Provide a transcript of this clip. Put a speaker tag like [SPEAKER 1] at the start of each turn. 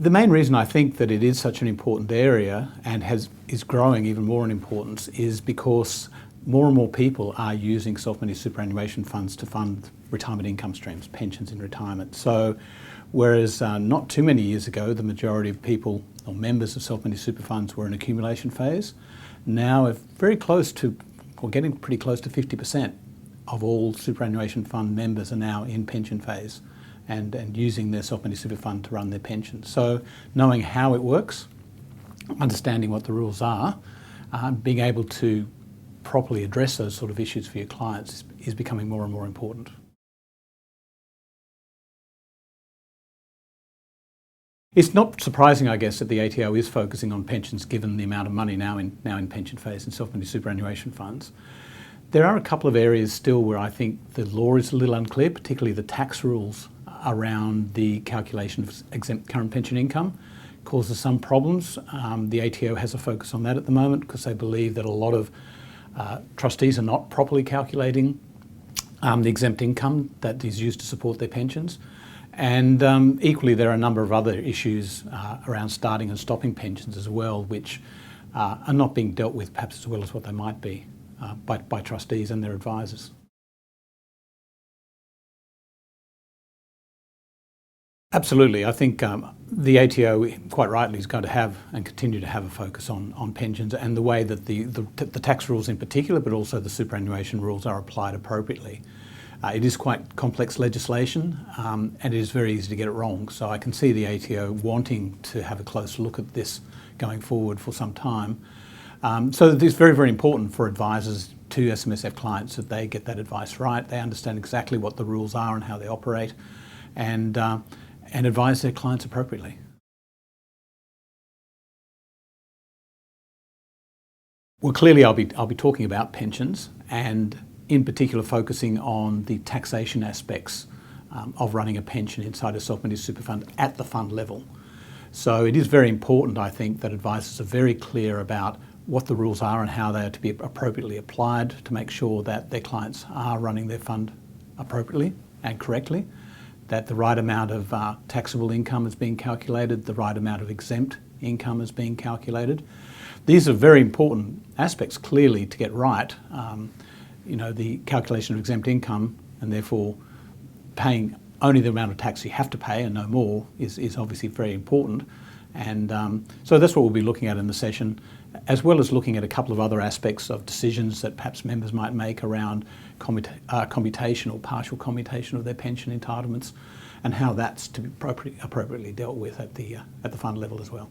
[SPEAKER 1] The main reason I think that it is such an important area and is growing even more in importance is because more and more people are using self-managed superannuation funds to fund retirement income streams, pensions in retirement. So whereas not too many years ago, the majority of people or members of self-managed super funds were in accumulation phase, now very close to, or getting pretty close to 50% of all superannuation fund members are now in pension phase and using their self-managed super fund to run their pension. So knowing how it works, understanding what the rules are, being able to properly address those sort of issues for your clients is becoming more and more important. It's not surprising, I guess, that the ATO is focusing on pensions given the amount of money now in pension phase and self-managed superannuation funds. There are a couple of areas still where I think the law is a little unclear, particularly the tax rules around the calculation of exempt current pension income causes some problems. The ATO has a focus on that at the moment because they believe that a lot of trustees are not properly calculating the exempt income that is used to support their pensions. And equally, there are a number of other issues around starting and stopping pensions as well, which are not being dealt with perhaps as well as what they might be by trustees and their advisors. Absolutely. I think the ATO, quite rightly, is going to have and continue to have a focus on pensions and the way that the tax rules in particular, but also the superannuation rules are applied appropriately. It is quite complex legislation and it is very easy to get it wrong. So I can see the ATO wanting to have a close look at this going forward for some time. So it's very, very important for advisors to SMSF clients that they get that advice right, they understand exactly what the rules are and how they operate, and advise their clients appropriately. Well, clearly I'll be talking about pensions and in particular focusing on the taxation aspects of running a pension inside a self-managed super fund at the fund level. So it is very important, I think, that advisors are very clear about what the rules are and how they are to be appropriately applied to make sure that their clients are running their fund appropriately and correctly, that the right amount of taxable income is being calculated, the right amount of exempt income is being calculated. These are very important aspects, clearly, to get right. The calculation of exempt income and therefore paying only the amount of tax you have to pay and no more is obviously very important. And so that's what we'll be looking at in the session, as well as looking at a couple of other aspects of decisions that perhaps members might make around commutation or partial commutation of their pension entitlements and how that's to be appropriately dealt with at the fund level as well.